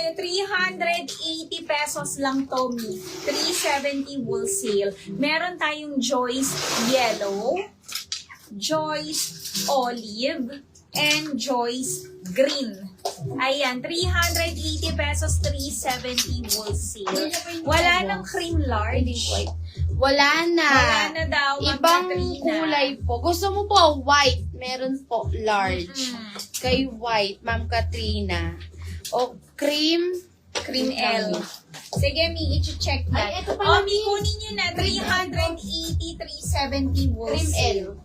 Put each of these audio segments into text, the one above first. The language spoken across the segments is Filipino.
tayo, 380 pesos lang to, Mi. 370 wholesale. Meron tayong Joyce Yellow, Joyce Olive, and Joyce Green. Ayan, 380 pesos, 370 wholesale. Wala nang cream large. Wala na. Wala na daw, Ma'am Ibang Katrina. kulay po. Gusto mo po white, meron po large. Kay white, Ma'am Katrina. O cream L. Sige, Mi, i-check yan. Ay, ito pala, Mi, kunin nyo na. 380, 370 cream wholesale. L.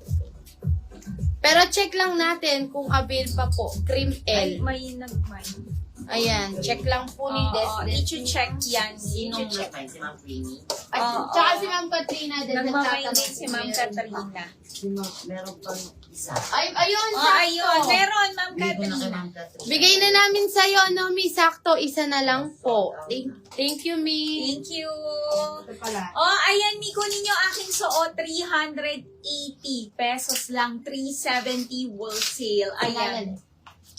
Pero check lang natin kung avail pa po. Cream Ay, L. may nagmay. Ayan, check lang po ni Oo, Des. i-check yan. Sinong I-check. nagmay? Si Ma'am Queenie? At Oo. tsaka si Ma'am Katrina din. Nagmamay nagtatanong din si kung Ma'am meron Katrina. Meron pang isa. Ay, ayun, Oh, sakto. ayun. Meron, Ma'am Bigay ko na kay Katrina. Ma'am Katrina. Bigay na namin sa'yo, no, Mi. Sakto, isa na lang po. Thank you, Mi. Thank you. Ito pala. Oh, ayan, Mi, kunin nyo aking suot. 380 pesos lang. 370 wholesale. Ayan.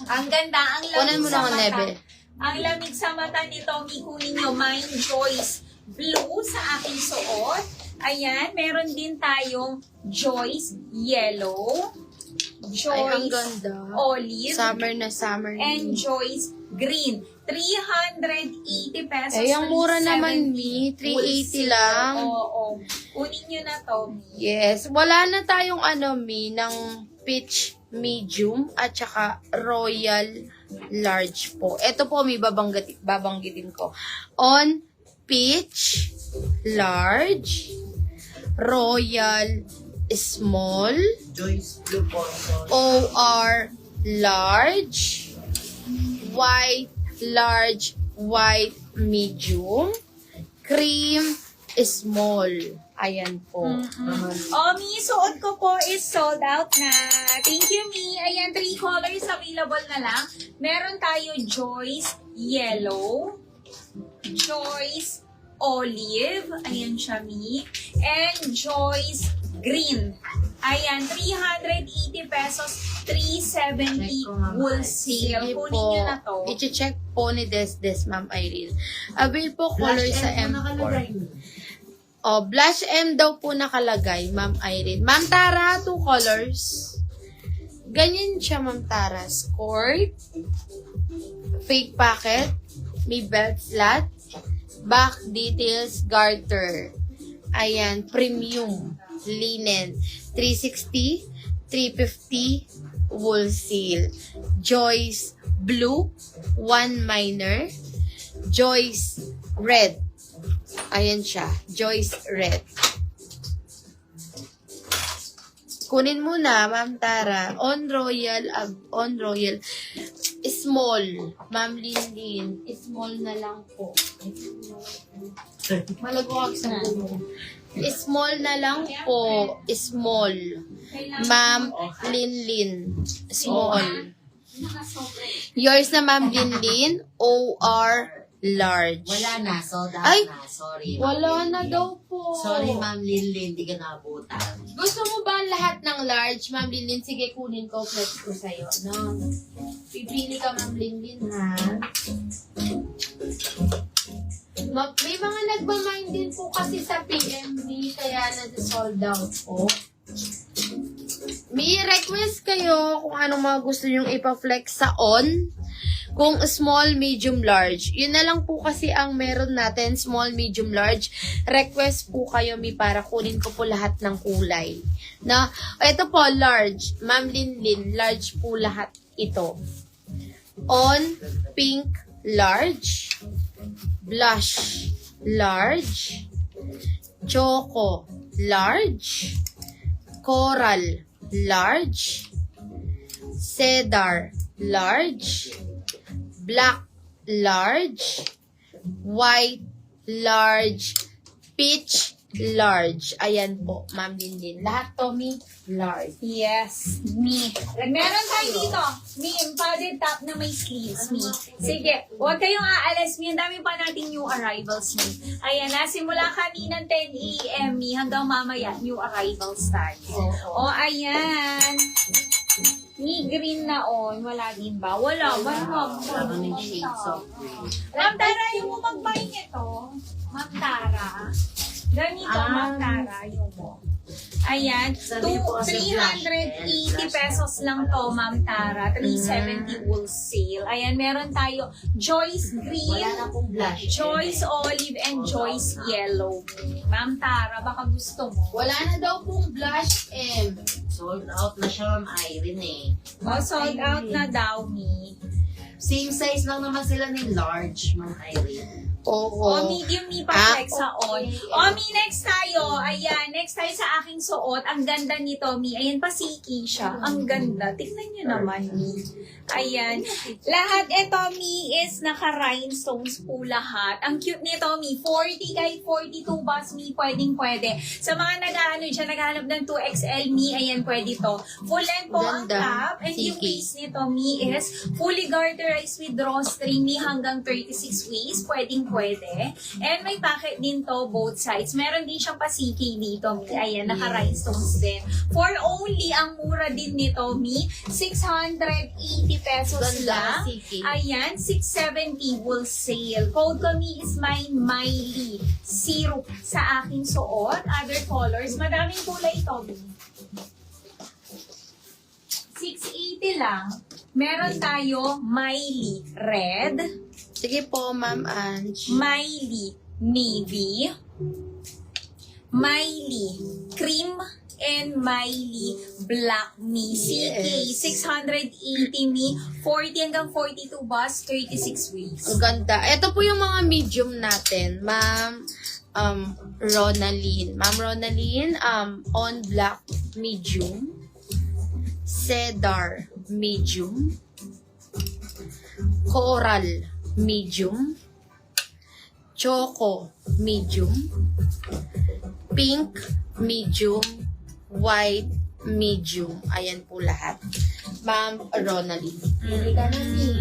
Ang ganda. Ang lamig Kunan mo sa naman, mata. Nebe. Ang lamig sa mata nito, Mi, kunin nyo. Mine Joyce Blue sa aking suot. Ayan, meron din tayong Joyce Yellow, Ay, ang Joyce ganda. Olive, Summer na summer. and Joyce Green. 380 pesos. Ay, ang mura 370 naman, Mi. 380 lang. Oo. Kunin nyo na to, Mi. Yes. Wala na tayong Mi, ng peach medium at saka royal large po. Ito po, Mi, babanggitin ko. On peach large, royal small, Joyce Blue Portion. OR large, white large, white medium, cream small. Ayan po. Oh, Mi, suot ko po is sold out na. Thank you, Mi. Ayan, 3 colors available na lang. Meron tayo Joyce Yellow, Joyce Olive, ayan siya, Mi, and Joyce Green. Ayan, 380 pesos, 370 wholesale. Sige Kunin po. nyo na to. I-check po ni Des, Ma'am Irene. Avail po color Flash sa M po nakalagay. M4. Oh, blush M daw po nakalagay, Ma'am Irene. Ma'am Tara, 2 colors. Ganyan siya, Ma'am Tara. Skirt, fake pocket, may belt slat, back details, garter. Ayan, premium, linen, 360, 350, wholesale. Joyce Blue, 1 minor, Joyce Red. Ayan siya, Joyce Red. Kunin mo na, Ma'am Tara. On royal, small. Ma'am Lindin, small na lang po. Malagwag sa bumo. Small na lang po. Small. Ma'am Linlin. Small. Yours na, Ma'am Linlin. OR large. Wala na, sold out Ay! na. Sorry. Wala na daw po. Sorry, Ma'am Linlin, di ka naabutan. Gusto mo ba lahat ng large, Ma'am Linlin? Sige, kunin ko. Flex ko sa'yo. No? Pipili ka, Ma'am Linlin, ha? May mga nagmamind din po kasi sa PMB, kaya na-sold out po. May request kayo kung anong mga gusto nyong ipa-flex sa on. Kung small, medium, large. Yun na lang po kasi ang meron natin, small, medium, large. Request po kayo, Mi, para kunin ko po lahat ng kulay. Na, ito po, large. Ma'am Linlin, large po lahat ito. On, pink, large. Blush, large. Choco, large. Coral, large. Cedar, large. Black, large. White, large. Peach, large. Ayan po, Ma'am Linlin. Lahat, Tommy, large. Yes, Mi. Meron tayo dito, Mi, padded top na may sleeves, Mi. Sige, huwag kayong aalas, Mi. Ang dami pa nating new arrivals, Mi. Ayan na, simula kanina 10 a.m., Mi, hanggang mamaya, new arrivals tayo. O, ayan. Ni green na on, wala din ba? Wala. Wala. Parang yung shades of green. Ma'am Tara, yung mo mag-buy nito. Ma'am Tara. Ganito, Ma'am Tara, yung mo. Ayan, Sabi niyo po kasi 380 pesos lang to, Ma'am Tara. 370 wholesale. Ayan, meron tayo Joyce Wala Green, na pong blush. Joyce Olive, and Joyce Yellow. Ma'am Tara, baka gusto mo. Wala na daw pong blush, M. Sold out na siya, Ma'am Irene eh. Oh, sold out na daw ni. Same size lang naman sila ni large, Ma'am Irene. O, Oo. medium ni pa Ah, flex sa on. O, Mi, next tayo. Ayan, next tayo sa aking suot. Ang ganda nito, Mi. Ayan, pasiki siya. Ang ganda. Tignan nyo naman, Mi. Ayan. Lahat ito, Mi, is naka-rhinestones po lahat. Ang cute nito, Mi. 40 kahit 42 bus, Mi. Pwedeng-pwede. Sa mga nag-ano dyan, naghanap ng 2XL, Mi. Ayan, pwede to. Full length po ang Ganda. top. And yung Siki. waist nito, Mi, is fully garterized with drawstring, Mi, hanggang 36 waist. Pwede. And may pocket din to, both sides. Meron din siyang pasiki dito, Mi. Ayan, naka-rhinestones din. For only, ang mura din nito, Mi, 680 pesos lang. Ganda, Siki. Ayan, 670 wholesale. Code ko, Mi, is Miley Syrup sa aking suot. Other colors, madaming kulay ito, Mi. 680 lang. Meron tayo Miley Red, Sige po, Ma'am Ange. Miley Navy, Miley Cream, and Miley Black Mi. CK, Yes. 680 Mi, 40 hanggang 42 bus, 36 waist. Ang ganda. Ito po yung mga medium natin. Ma'am Ronaline. Ma'am Ronaline, on black medium. Cedar medium. Coral medium. Choco medium. Pink medium. White medium. Ayan po lahat. Ma'am Ronaline. Pili ka na, Mi.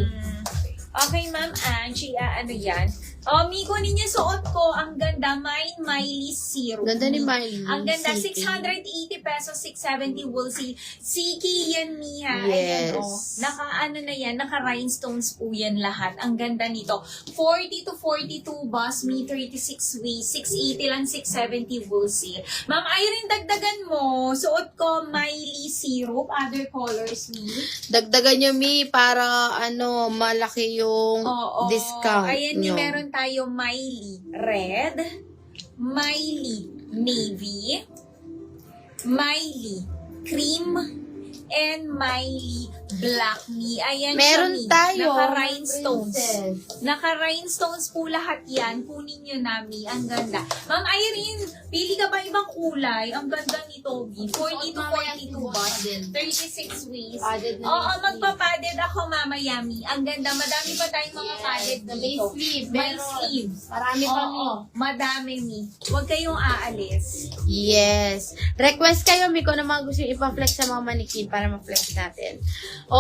Okay, Ma'am Angie, ano yan? Oh, Mi, kunin niyo suot ko. Ang ganda, Miley Syrup. Ganda ni Miley. Ang ganda, Siki. 680 pesos, 670 wholesale. Siki yan, Mi, ha? Yes. Ayan, naka-ano na yan, naka-rhinestones po yan lahat. Ang ganda nito. 40 to 42 bus, Mi, 36 waist, 680 lang, 670 wholesale. Ma'am Irene, dagdagan mo. Suot ko, Miley Syrup. Other colors, Mi. Dagdagan nyo, Mi, para malaki yung Oo. discount Ayan, nyo. meron tayo Miley Red, Miley Navy, Miley Cream, and Miley Black Mi. Ayan Meron siya, Mi. tayo. Naka-rhinestones. Princess. Naka-rhinestones po lahat yan. Kunin nyo na, Mi. Ang ganda. Ma'am Irene, pili ka ba ibang kulay? Ang ganda nito, Mi. 40 to 42 ba? 36 waist. Padded na Oo, yung sleeve. magpapadded ako mamaya, Mi. Ang ganda. Madami pa tayong mga padded May dito. sleeve. May Meron. sleeve. Marami pa, Mi. Oo, madami, Mi. Huwag kayong aalis. Yes. Request kayo, Mi, kung ano mga gusto yung ipa-flex sa mga manikin para ma-flex natin. O,